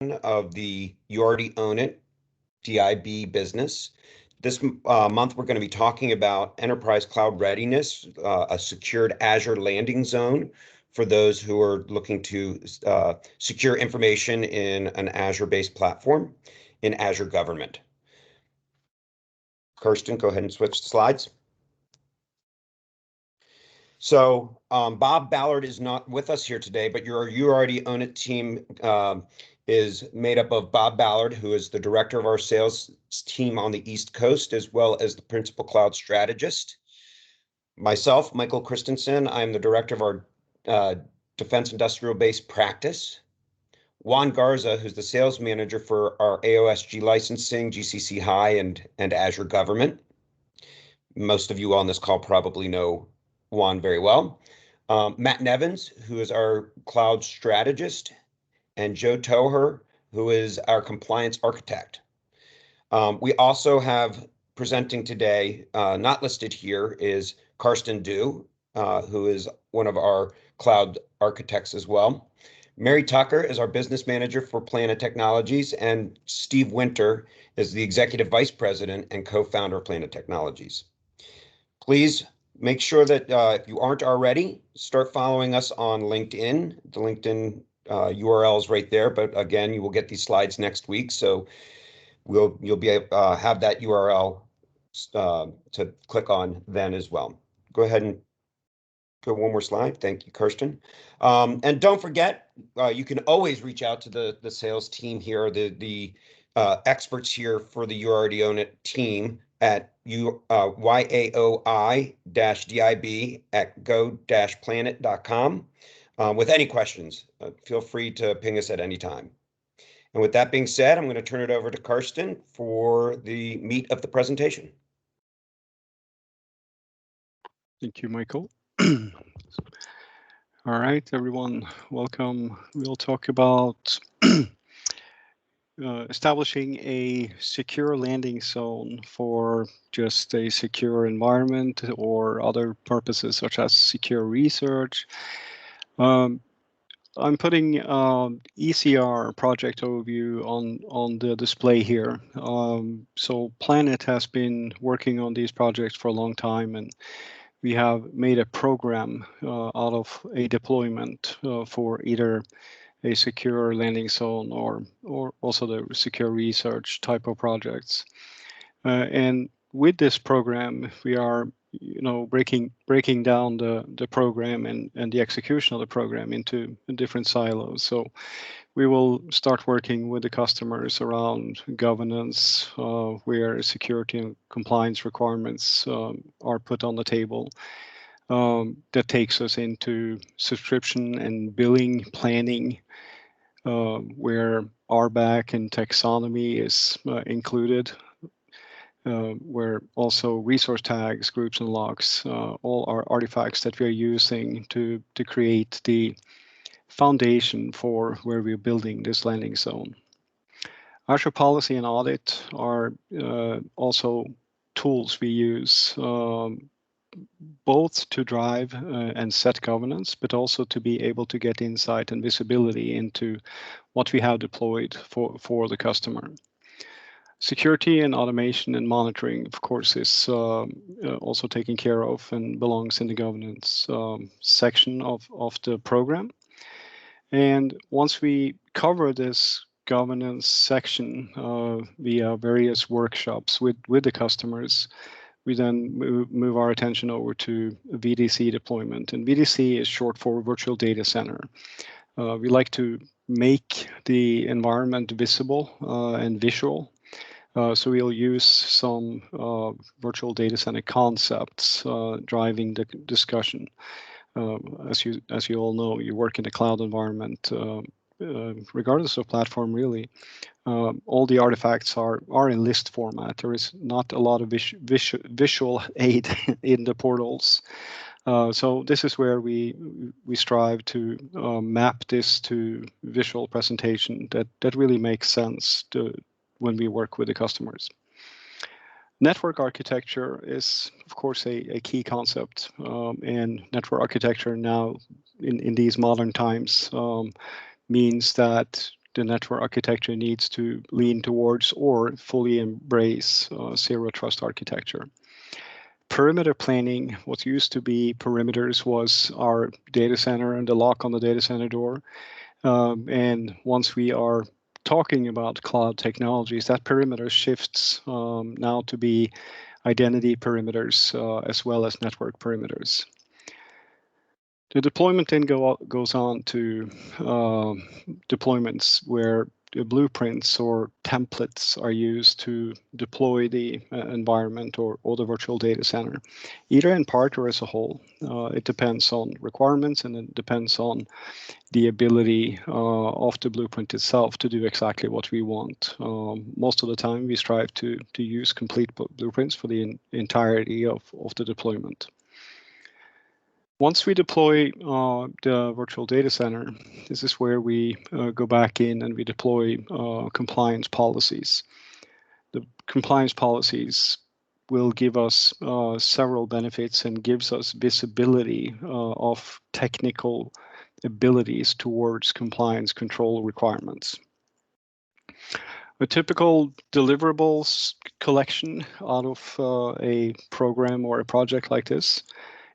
of the You Already Own It DIB business. This month, we're going to be talking about enterprise cloud readiness, a secured Azure landing zone for those who are looking to secure information in an Azure-based platform in Azure Government. Kirsten, go ahead and switch slides. So Bob Ballard is not with us here today, but your You Already Own It team is made up of Bob Ballard, who is the director of our sales team on the East Coast, as well as the principal cloud strategist. Myself, Michael Christensen, I'm the director of our defense industrial base practice. Juan Garza, who's the sales manager for our AOSG licensing, GCC High, and Azure Government. Most of you on this call probably know Juan very well. Matt Nevins, who is our cloud strategist, and Joe Toher, who is our compliance architect. We also have presenting today, not listed here, is Karsten Du, who is one of our cloud architects as well. Mary Tucker is our business manager for Planet Technologies, and Steve Winter is the executive vice president and co-founder of Planet Technologies. Please make sure that if you aren't already, start following us on LinkedIn. The LinkedIn URL is right there, but again, you will get these slides next week, so you'll be have that URL to click on then as well. Go ahead and go one more slide. Thank you, Kirsten. And don't forget, you can always reach out to the sales team here, the experts here for the You Already Own It team at yaoi-dib@go-planet.com with any questions. Feel free to ping us at any time. And with that being said, I'm going to turn it over to Karsten for the meat of the presentation. Thank you, Michael. All right, everyone, welcome. We'll talk about establishing a secure landing zone for just a secure environment or other purposes such as secure research. I'm putting ECR project overview on the display here. So Planet has been working on these projects for a long time, and we have made a program out of a deployment for either a secure landing zone or also the secure research type of projects. And with this program, we are breaking down the program and the execution of the program into different silos. So we will start working with the customers around governance, where security and compliance requirements are put on the table. That takes us into subscription and billing planning, where RBAC and taxonomy is included, where also resource tags, groups, and logs, all are artifacts that we are using to create the foundation for where we're building this landing zone. Azure Policy and Audit are also tools we use, both to drive and set governance, but also to be able to get insight and visibility into what we have deployed for the customer. Security and automation and monitoring, of course, is also taken care of and belongs in the governance section of the program. And once we cover this governance section via various workshops with the customers, we then move our attention over to VDC deployment. And VDC is short for Virtual Data Center. We like to make the environment visible and visual. So we'll use some virtual data center concepts driving the discussion. As you all know, you work in a cloud environment, regardless of platform, really. All the artifacts are in list format. There is not a lot of visual aid in the portals. So this is where we strive to map this to visual presentation that really makes sense when we work with the customers. Network architecture is, of course, a key concept, and network architecture now in these modern times means that the network architecture needs to lean towards or fully embrace zero trust architecture. Perimeter planning, what used to be perimeters was our data center and the lock on the data center door. And once we are talking about cloud technologies, that perimeter shifts now to be identity perimeters as well as network perimeters. The deployment then goes on to deployments where the blueprints or templates are used to deploy the environment or the virtual data center, either in part or as a whole. It depends on requirements, and it depends on the ability of the blueprint itself to do exactly what we want. Most of the time, we strive to use complete blueprints for the entirety of the deployment. Once we deploy the virtual data center, this is where we go back in and we deploy compliance policies. The compliance policies will give us several benefits and gives us visibility of technical abilities towards compliance control requirements. A typical deliverables collection out of a program or a project like this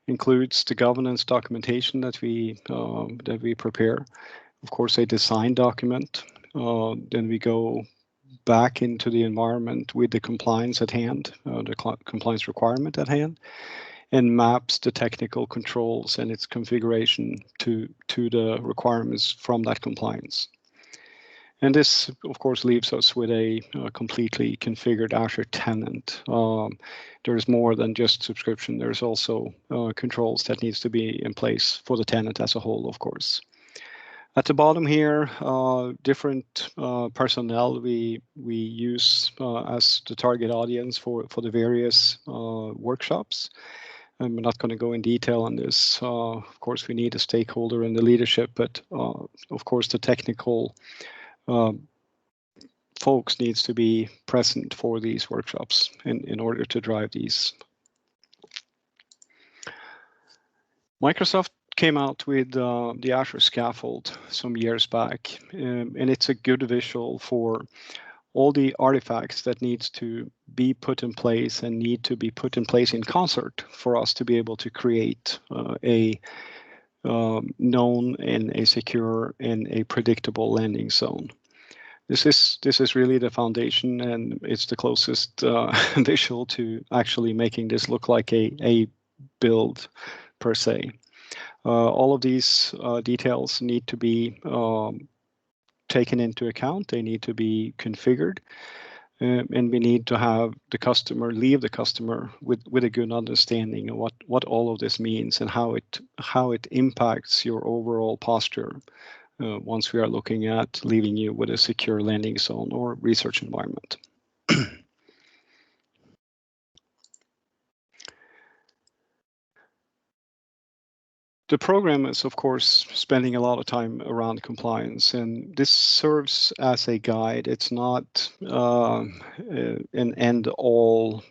includes the governance documentation that we prepare. Of course, a design document. Then we go back into the environment with the compliance at hand, the compliance requirement at hand, and maps the technical controls and its configuration to the requirements from that compliance. And this, of course, leaves us with a completely configured Azure tenant. There's more than just subscription. There's also controls that needs to be in place for the tenant as a whole, of course. At the bottom here, different personnel we use as the target audience for the various workshops. I'm not going to go in detail on this. Of course, we need a stakeholder in the leadership, but of course, the technical folks needs to be present for these workshops in order to drive these. Microsoft came out with the Azure Scaffold some years back, and it's a good visual for all the artifacts that needs to be put in place and need to be put in place in concert for us to be able to create a known and a secure and a predictable landing zone. This is really the foundation, and it's the closest visual to actually making this look like a build per se. All of these details need to be taken into account. They need to be configured, and we need to have the customer leave the customer with a good understanding of what all of this means and how it impacts your overall posture once we are looking at leaving you with a secure landing zone or research environment. The program is, of course, spending a lot of time around compliance, and this serves as a guide. It's not an end-all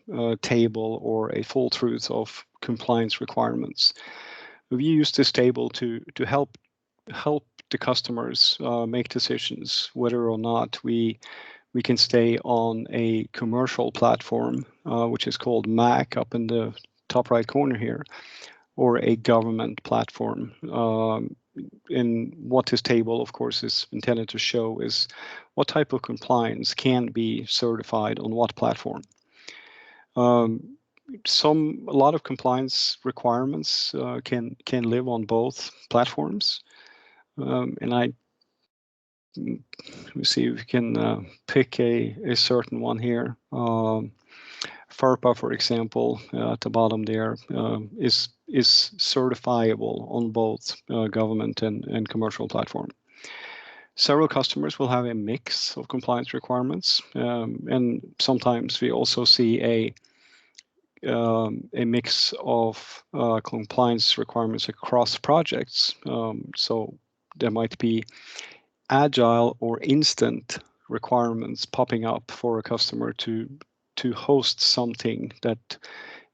table or a full truth of compliance requirements. We use this table to help the customers make decisions whether or not we can stay on a commercial platform, which is called MAC up in the top right corner here, or a government platform. And what this table, of course, is intended to show is what type of compliance can be certified on what platform. A lot of compliance requirements can live on both platforms. And let me see if we can pick a certain one here. FERPA, for example, at the bottom there, is certifiable on both government and commercial platform. Several customers will have a mix of compliance requirements, and sometimes we also see a mix of compliance requirements across projects. So there might be agile or instant requirements popping up for a customer to host something that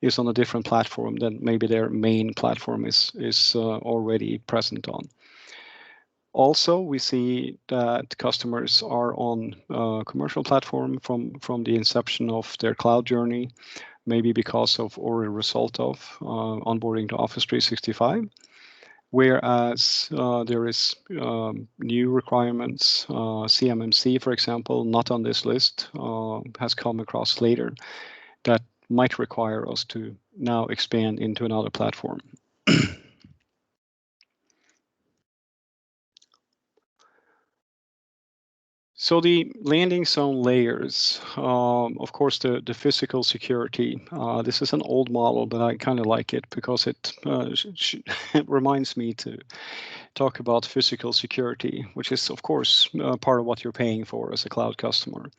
is on a different platform than maybe their main platform is already present on. Also, we see that customers are on a commercial platform from the inception of their cloud journey, maybe because of or a result of onboarding to Office 365. Whereas there is new requirements, CMMC, for example, not on this list, has come across later, that might require us to now expand into another platform. So the landing zone layers, of course, the physical security. This is an old model, but I kind of like it because it it reminds me to talk about physical security, which is, of course, part of what you're paying for as a cloud customer.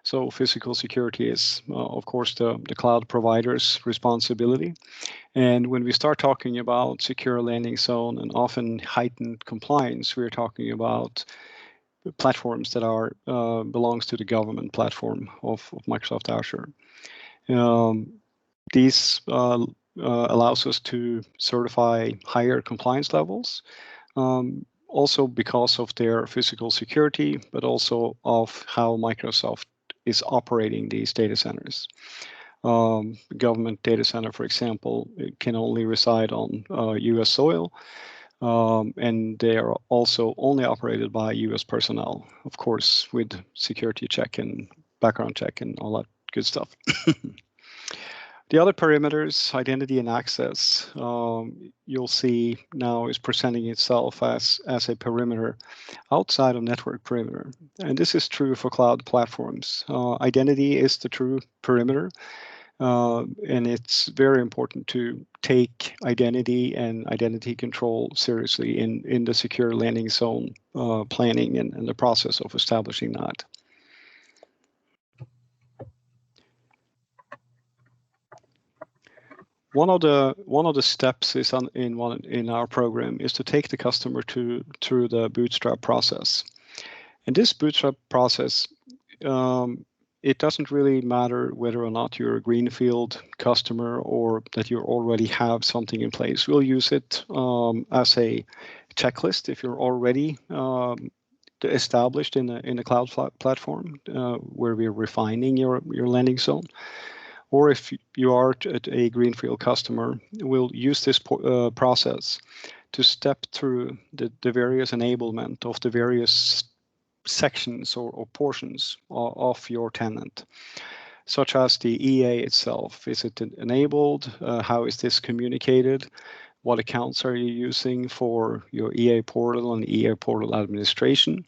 So physical security is, of course, the cloud provider's responsibility. And when we start talking about secure landing zone and often heightened compliance, we're talking about platforms that are belongs to the government platform of Microsoft Azure. These allows us to certify higher compliance levels, also because of their physical security, but also of how Microsoft is operating these data centers. Government data center, for example, it can only reside on US soil. And they are also only operated by US personnel, of course, with security check and background check and all that good stuff. The other perimeters, identity and access, you'll see now is presenting itself as a perimeter outside of network perimeter. And this is true for cloud platforms. Identity is the true perimeter. And it's very important to take identity and identity control seriously in the secure landing zone planning and the process of establishing that. One of the steps is in our program is to take the customer through the bootstrap process. And this bootstrap process, it doesn't really matter whether or not you're a greenfield customer or that you already have something in place. We'll use it as a checklist if you're already established in a cloud platform where we're refining your landing zone. Or if you are a greenfield customer, we'll use this process to step through the various enablement of the various sections or portions of your tenant, such as the EA itself. Is it enabled? How is this communicated? What accounts are you using for your EA portal and EA portal administration?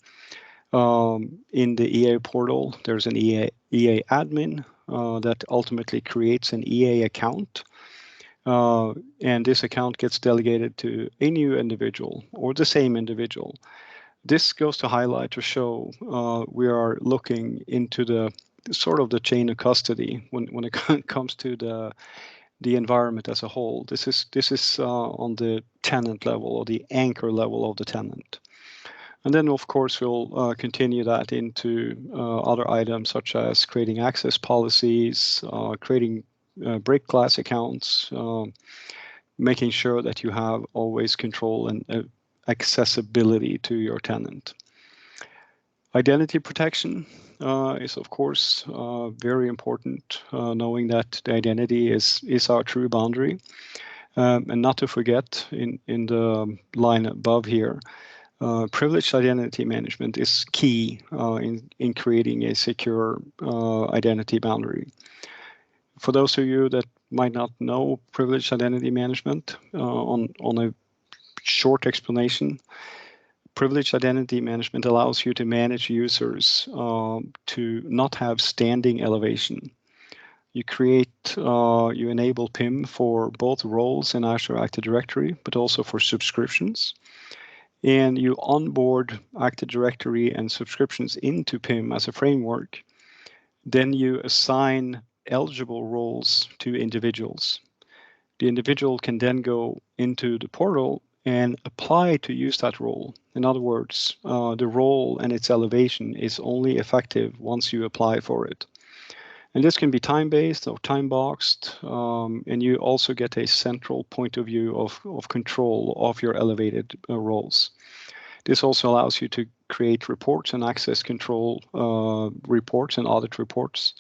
In the EA portal, there's an EA admin that ultimately creates an EA account. And this account gets delegated to a new individual or the same individual. This goes to highlight or show we are looking into the sort of the chain of custody when it comes to the environment as a whole. This is on the tenant level or the anchor level of the tenant. And then, of course, we'll continue that into other items such as creating access policies, creating break glass accounts, making sure that you have always control and accessibility to your tenant. Identity protection is, of course, very important, knowing that the identity is our true boundary. And not to forget, in the line above here, privileged identity management is key in creating a secure identity boundary. For those of you that might not know privileged identity management, on a short explanation, privileged identity management allows you to manage users to not have standing elevation. You you enable PIM for both roles in Azure Active Directory, but also for subscriptions. And you onboard Active Directory and subscriptions into PIM as a framework. Then you assign eligible roles to individuals. The individual can then go into the portal and apply to use that role. In other words, the role and its elevation is only effective once you apply for it. And this can be time-based or time-boxed, and you also get a central point of view of control of your elevated roles. This also allows you to create reports and access control reports and audit reports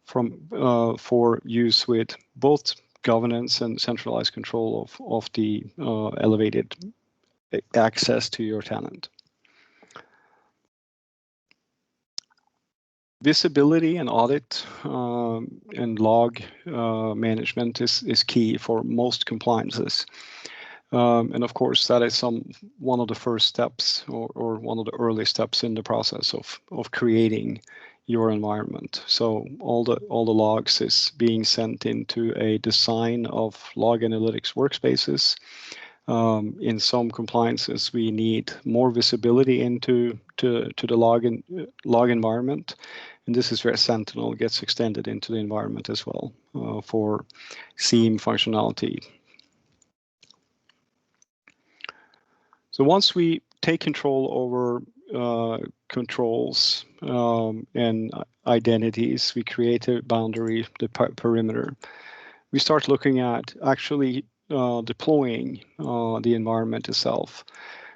for use with both governance and centralized control of the elevated access to your tenant. Visibility and audit and log management is key for most compliances. And of course, that is one of the first steps or one of the early steps in the process of creating your environment. So all the logs is being sent into a design of log analytics workspaces. In some compliances, we need more visibility into the log environment, and this is where Sentinel gets extended into the environment as well for SIEM functionality. So once we take control over controls and identities, we create a boundary, the perimeter. We start looking at actually deploying the environment itself.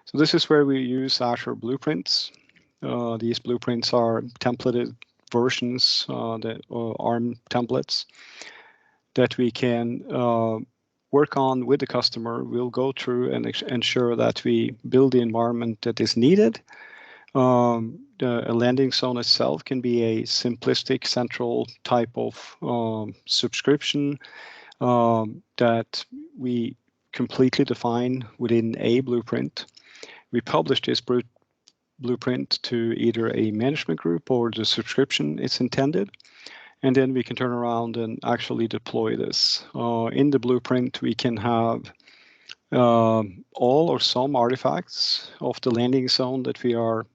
So this is where we use Azure blueprints. These blueprints are templated versions, the ARM templates that we can work on with the customer. We'll go through and ensure that we build the environment that is needed. A landing zone itself can be a simplistic central type of subscription that we completely define within a blueprint. We publish this blueprint to either a management group or the subscription it's intended. And then we can turn around and actually deploy this. In the blueprint, we can have all or some artifacts of the landing zone that we are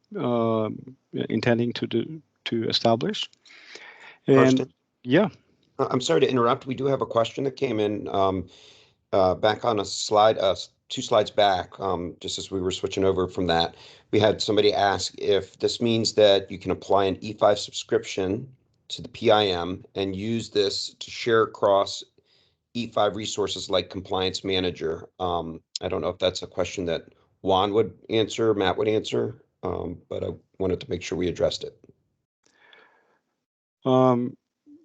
intending to establish. And Karsten? yeah. I'm sorry to interrupt. We do have a question that came in back on a slide, 2 slides back, just as we were switching over from that. We had somebody ask if this means that you can apply an E5 subscription to the PIM and use this to share across E5 resources like Compliance Manager. I don't know if that's a question that Juan would answer, Matt would answer, but I wanted to make sure we addressed it.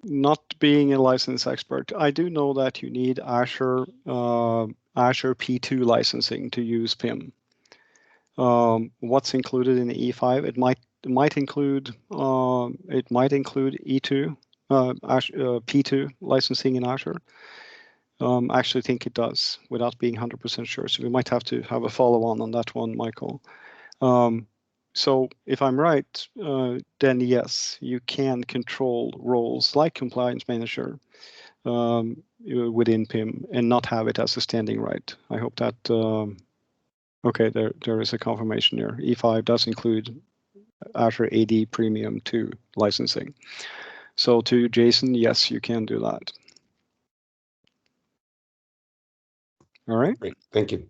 Not being a license expert, I do know that you need Azure P2 licensing to use PIM. What's included in the E5? It might include E2 P2 licensing in Azure. I actually think it does, without being 100% sure. So we might have to have a follow-on that one, Michael. So if I'm right, then yes, you can control roles like Compliance Manager within PIM and not have it as a standing right. I hope that, okay, there is a confirmation here. E5 does include Azure AD Premium 2 licensing. So to Jason, yes, you can do that. All right. Great, thank you.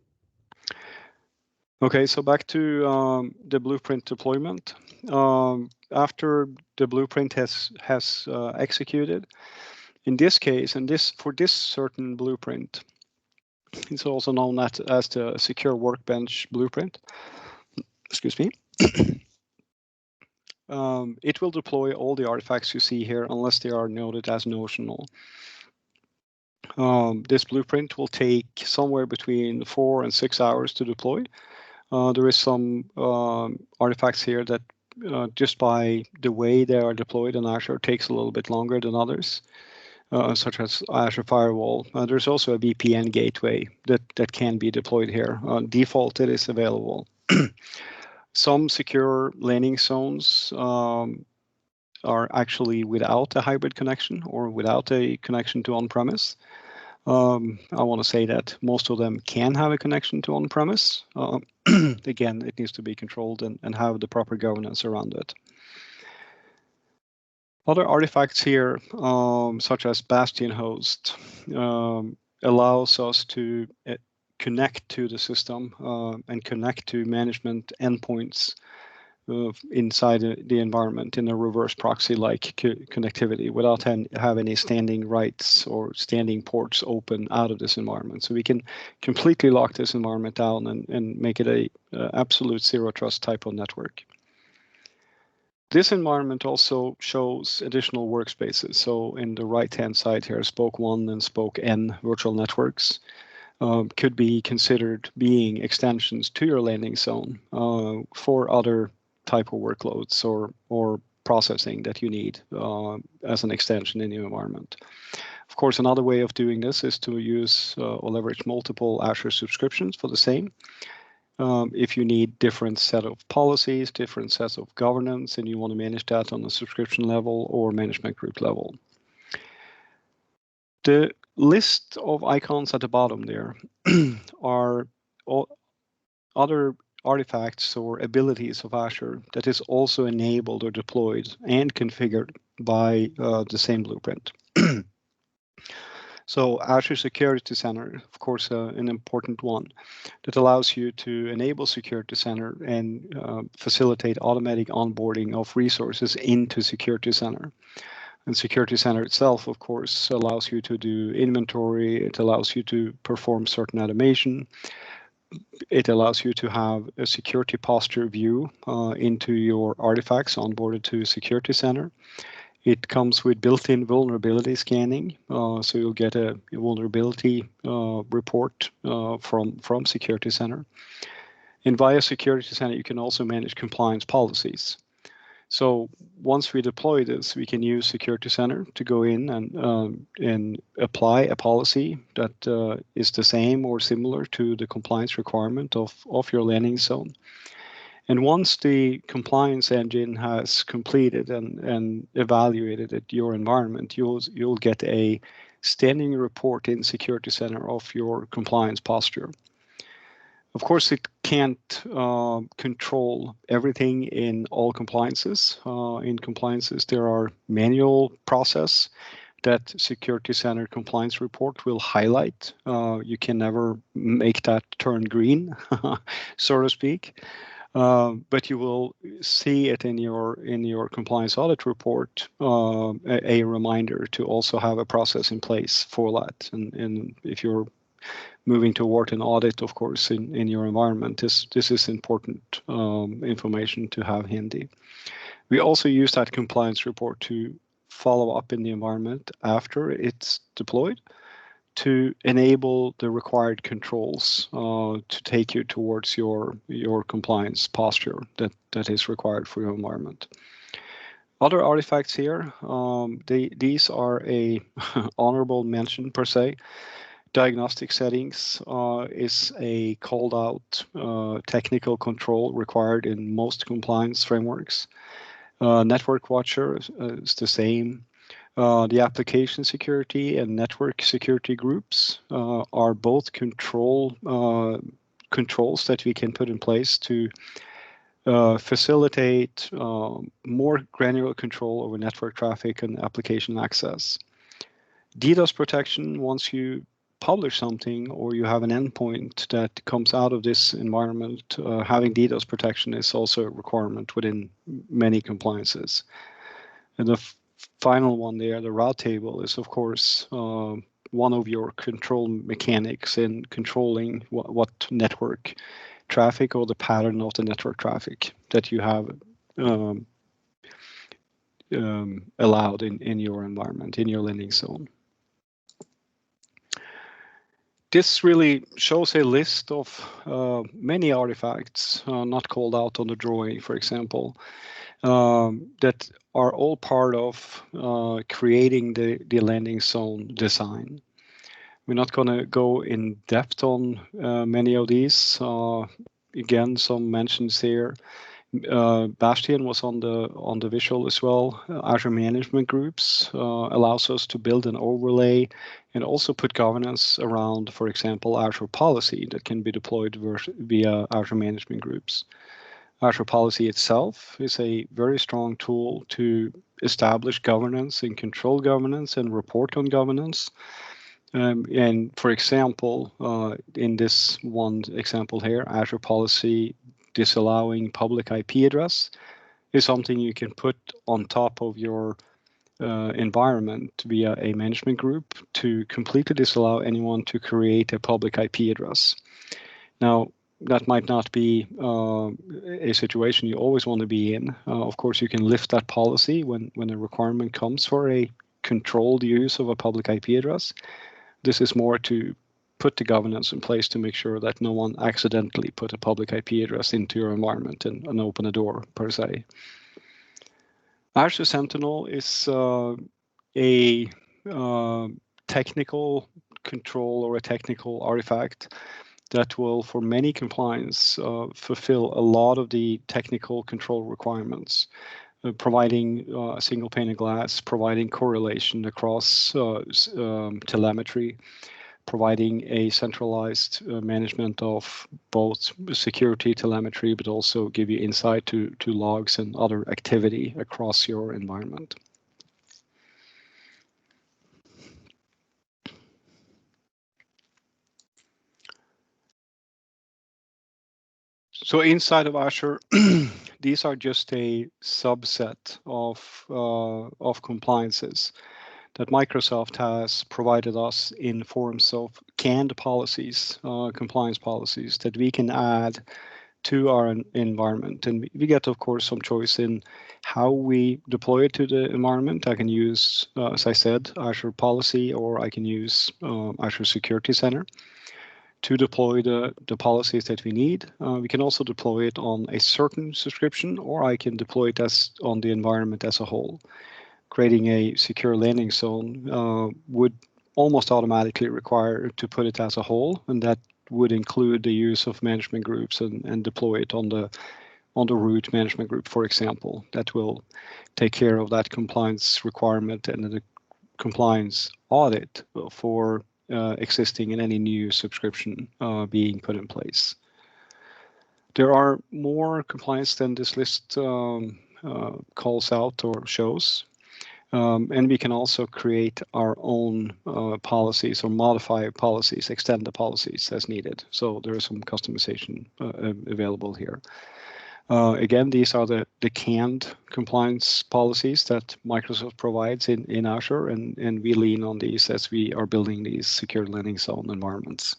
Okay, so back to the blueprint deployment. After the blueprint has executed, in this case, and for this certain blueprint, it's also known as the Secure Workbench blueprint. Excuse me. It will deploy all the artifacts you see here unless they are noted as notional. This blueprint will take somewhere between 4 and 6 hours to deploy. There is some artifacts here that just by the way they are deployed in Azure takes a little bit longer than others, such as Azure Firewall. There's also a VPN gateway that can be deployed here. Default, it is available. Some secure landing zones are actually without a hybrid connection or without a connection to on-premise. I want to say that most of them can have a connection to on-premise. Again, it needs to be controlled and have the proper governance around it. Other artifacts here, such as Bastion host, allows us to connect to the system and connect to management endpoints inside the environment in a reverse proxy-like connectivity without have any standing rights or standing ports open out of this environment. So we can completely lock this environment down and make it a absolute zero trust type of network. This environment also shows additional workspaces. So in the right-hand side here, Spoke 1 and Spoke N virtual networks could be considered being extensions to your landing zone for other type of workloads or processing that you need as an extension in your environment. Of course, another way of doing this is to use or leverage multiple Azure subscriptions for the same. If you need different set of policies, different sets of governance, and you want to manage that on a subscription level or management group level. The list of icons at the bottom there are other artifacts or abilities of Azure that is also enabled or deployed and configured by the same blueprint. So Azure Security Center, of course, an important one that allows you to enable Security Center and facilitate automatic onboarding of resources into Security Center. And Security Center itself, of course, allows you to do inventory. It allows you to perform certain automation. It allows you to have a security posture view into your artifacts onboarded to Security Center. It comes with built-in vulnerability scanning, so you'll get a vulnerability report from Security Center. And via Security Center, you can also manage compliance policies. So once we deploy this, we can use Security Center to go in and apply a policy that is the same or similar to the compliance requirement of your landing zone. And once the compliance engine has completed and evaluated your environment, you'll get a standing report in Security Center of your compliance posture. Of course, it can't control everything in all compliances. In compliances, there are manual process that Security Center compliance report will highlight. You can never make that turn green, so to speak. But you will see it in your compliance audit report, a reminder to also have a process in place for that. And if you're moving toward an audit, of course, in your environment, this is important information to have handy. We also use that compliance report to follow up in the environment after it's deployed, to enable the required controls to take you towards your compliance posture that is required for your environment. Other artifacts here, these are a honorable mention per se. Diagnostic settings is a called out technical control required in most compliance frameworks. Network Watcher is the same. The application security and network security groups are both controls that we can put in place to facilitate more granular control over network traffic and application access. DDoS protection, once you publish something or you have an endpoint that comes out of this environment, having DDoS protection is also a requirement within many compliances. And the final one there, the route table, is of course one of your control mechanics in controlling what network traffic or the pattern of the network traffic that you have allowed in your environment, in your landing zone. This really shows a list of many artifacts not called out on the drawing, for example, that are all part of creating the landing zone design. We're not going to go in depth on many of these. Again, some mentions here. Bastian was on the visual as well. Azure Management Groups allows us to build an overlay and also put governance around, for example, Azure Policy that can be deployed via Azure Management Groups. Azure Policy itself is a very strong tool to establish governance and control governance and report on governance. And for example, in this one example here, Azure Policy disallowing public IP address is something you can put on top of your environment via a management group to completely disallow anyone to create a public IP address. Now, that might not be a situation you always want to be in. Of course, you can lift that policy when a requirement comes for a controlled use of a public IP address. This is more to put the governance in place to make sure that no one accidentally put a public IP address into your environment and open a door, per se. Azure Sentinel is a technical control or a technical artifact that will, for many compliance, fulfill a lot of the technical control requirements, providing a single pane of glass, providing correlation across telemetry, providing a centralized management of both security telemetry, but also give you insight to logs and other activity across your environment. So inside of Azure, these are just a subset of compliances that Microsoft has provided us in forms of canned policies, compliance policies that we can add to our environment. And we get, of course, some choice in how we deploy it to the environment. I can use, as I said, Azure Policy, or I can use Azure Security Center to deploy the policies that we need. We can also deploy it on a certain subscription, or I can deploy it as on the environment as a whole. Creating a secure landing zone would almost automatically require to put it as a whole, and that would include the use of management groups and deploy it on the root management group, for example. That will take care of that compliance requirement and the compliance audit for existing and any new subscription being put in place. There are more compliance than this list calls out or shows. And we can also create our own policies or modify policies, extend the policies as needed. So there is some customization available here. Again, these are the canned compliance policies that Microsoft provides in Azure, and we lean on these as we are building these secure landing zone environments.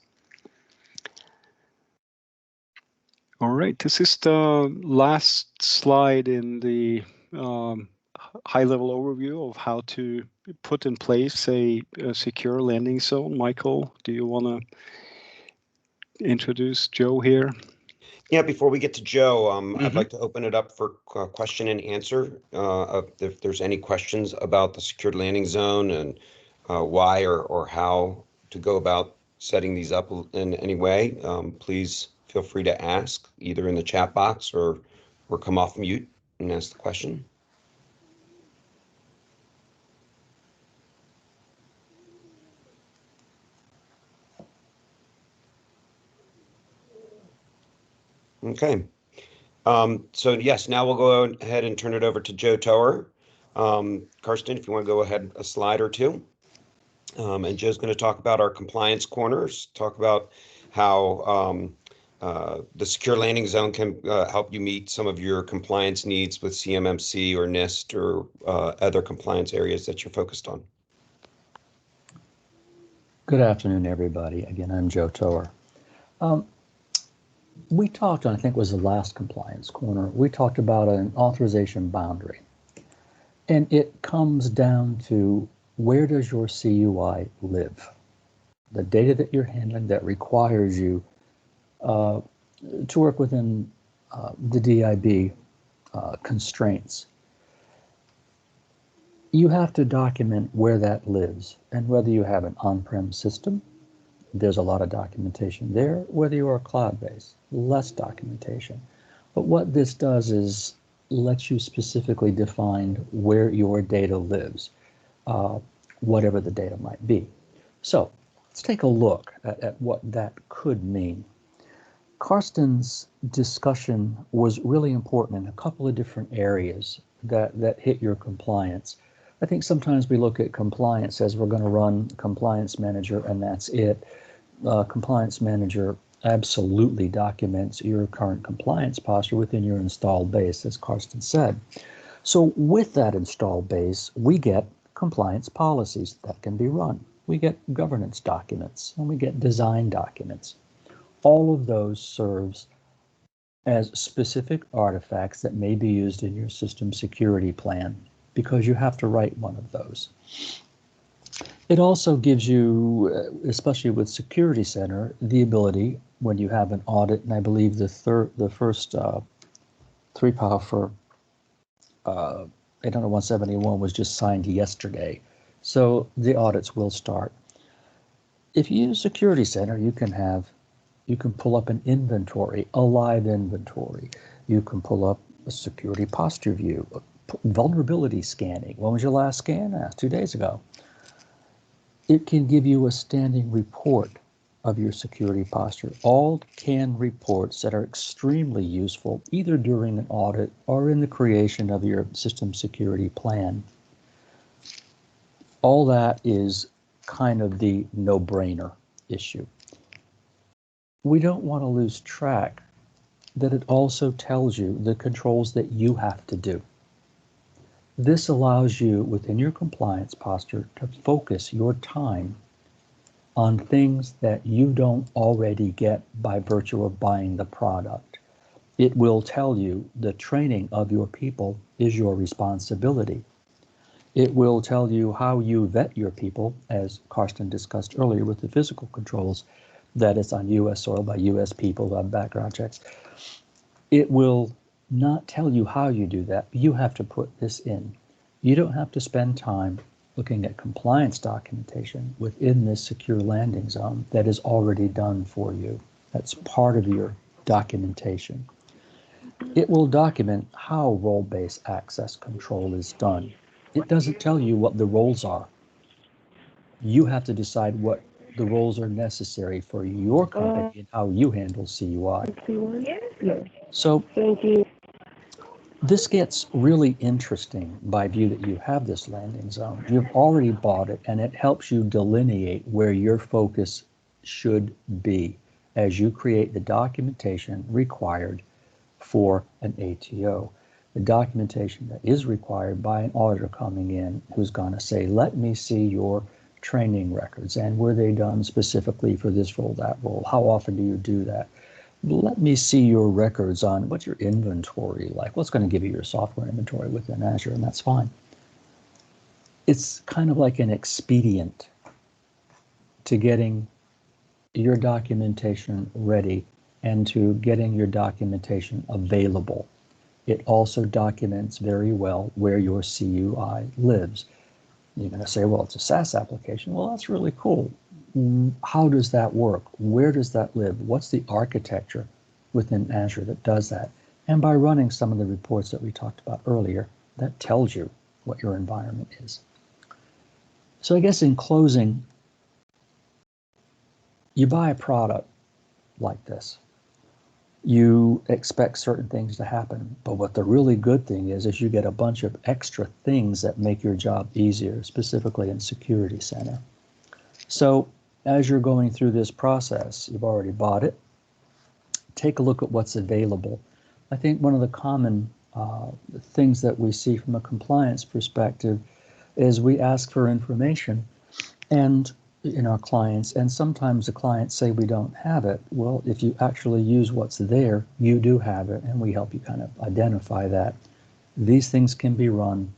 All right, this is the last slide in the high-level overview of how to put in place a secure landing zone. Michael, do you want to introduce Joe here? Yeah, before we get to Joe, I'd like to open it up for question and answer. If there's any questions about the secured landing zone and why or how to go about setting these up in any way, please feel free to ask either in the chat box or come off mute and ask the question. Okay. So yes, now we'll go ahead and turn it over to Joe Tower. Karsten, if you want to go ahead a slide or two. And Joe's going to talk about our compliance corners, talk about how the secure landing zone can help you meet some of your compliance needs with CMMC or NIST or other compliance areas that you're focused on. Good afternoon, everybody. Again, I'm Joe Tower. We talked, I think it was the last compliance corner, we talked about an authorization boundary. And it comes down to, where does your CUI live? The data that you're handling that requires you to work within the DIB constraints. You have to document where that lives, and whether you have an on-prem system, there's a lot of documentation there. Whether you are cloud-based, less documentation. But what this does is lets you specifically define where your data lives, whatever the data might be. So let's take a look at what that could mean. Karsten's discussion was really important in a couple of different areas that hit your compliance. I think sometimes we look at compliance as we're going to run Compliance Manager and that's it. Compliance Manager absolutely documents your current compliance posture within your installed base, as Karsten said. So with that installed base, we get compliance policies that can be run. We get governance documents and we get design documents. All of those serves as specific artifacts that may be used in your system security plan, because you have to write one of those. It also gives you, especially with Security Center, the ability when you have an audit, and I believe the first 3POW for 800-171 was just signed yesterday, so the audits will start. If you use Security Center, you can pull up an inventory, a live inventory. You can pull up a security posture view, vulnerability scanning. When was your last scan? 2 days ago. It can give you a standing report of your security posture. All CAN reports that are extremely useful either during an audit or in the creation of your system security plan. All that is kind of the no-brainer issue. We don't want to lose track that it also tells you the controls that you have to do. This allows you, within your compliance posture, to focus your time on things that you don't already get by virtue of buying the product. It will tell you the training of your people is your responsibility. It will tell you how you vet your people, as Karsten discussed earlier with the physical controls, that it's on U.S. soil by U.S. people who have background checks. It will not tell you how you do that. You have to put this in. You don't have to spend time looking at compliance documentation within this secure landing zone that is already done for you. That's part of your documentation. It will document how role-based access control is done. It doesn't tell you what the roles are. You have to decide what the roles are necessary for your company and how you handle CUI. So this gets really interesting by view that you have this landing zone. You've already bought it, and it helps you delineate where your focus should be as you create the documentation required for an ATO. The documentation that is required by an auditor coming in who's going to say, let me see your training records, and were they done specifically for this role, that role? How often do you do that? Let me see your records on what's your inventory like. What's going to give you your software inventory within Azure, and that's fine. It's kind of like an expedient to getting your documentation ready and to getting your documentation available. It also documents very well where your CUI lives. You're going to say, well, it's a SaaS application. Well, that's really cool. How does that work? Where does that live? What's the architecture within Azure that does that? And by running some of the reports that we talked about earlier, that tells you what your environment is. So I guess in closing, you buy a product like this. You expect certain things to happen, but what the really good thing is you get a bunch of extra things that make your job easier, specifically in Security Center. So as you're going through this process, you've already bought it, take a look at what's available. I think one of the common things that we see from a compliance perspective is we ask for information and in our clients, and sometimes the clients say we don't have it. Well, if you actually use what's there, you do have it, and we help you kind of identify that. These things can be run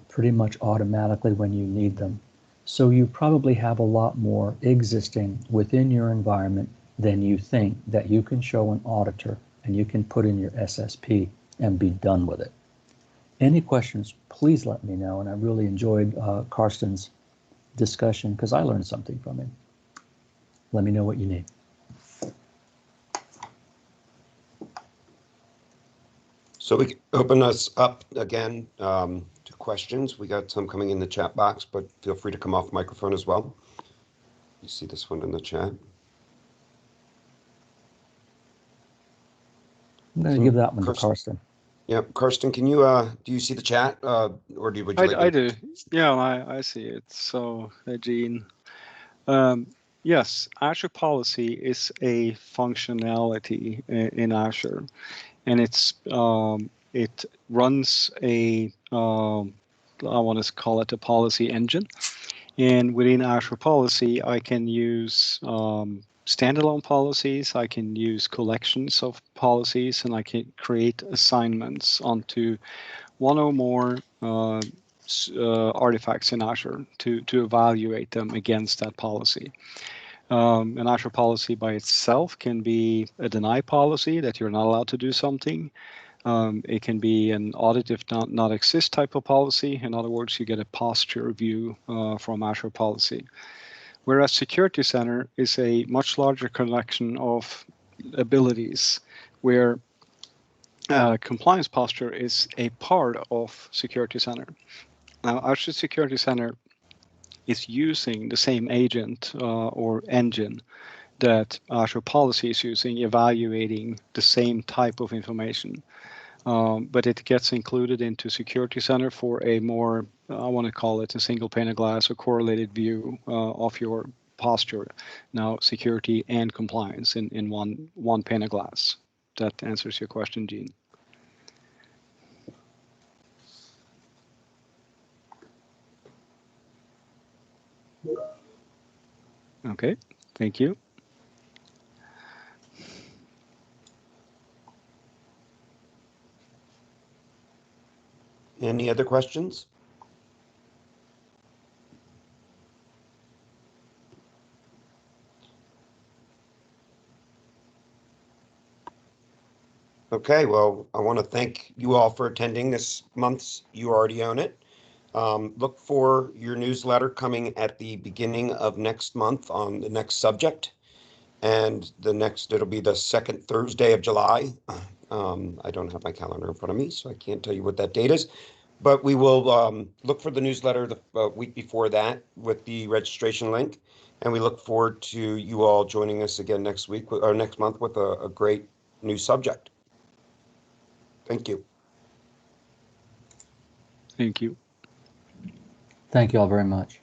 pretty much automatically when you need them. So you probably have a lot more existing within your environment than you think that you can show an auditor and you can put in your SSP and be done with it. Any questions, please let me know. And I really enjoyed Karsten's discussion because I learned something from him. Let me know what you need. So we can open us up again to questions. We got some coming in the chat box, but feel free to come off microphone as well. You see this one in the chat. I'm going to give that one to Karsten. Yeah, Karsten, can you do you see the chat, or would you like? I do. Yeah, I see it. So, Gene, Yes, Azure Policy is a functionality in Azure, and it runs a I want to call it a policy engine. And within Azure Policy, I can use standalone policies, I can use collections of policies, and I can create assignments onto one or more artifacts in Azure to evaluate them against that policy. An Azure policy by itself can be a deny policy that you're not allowed to do something. It can be an audit if not exist type of policy. In other words, you get a posture view from Azure Policy. Whereas Security Center is a much larger collection of abilities where compliance posture is a part of Security Center. Now, Azure Security Center is using the same agent or engine that Azure Policy is using, evaluating the same type of information. But it gets included into Security Center for a more, I want to call it a single pane of glass or correlated view of your posture. Now, security and compliance in one pane of glass. That answers your question, Gene. Okay, thank you. Any other questions? Okay, well, I want to thank you all for attending this month's You Already Own It. Look for your newsletter coming at the beginning of next month on the next subject. And it'll be the second Thursday of July. I don't have my calendar in front of me, so I can't tell you what that date is. But we will look for the newsletter the week before that with the registration link. And we look forward to you all joining us again next week or next month with a great new subject. Thank you. Thank you. Thank you all very much.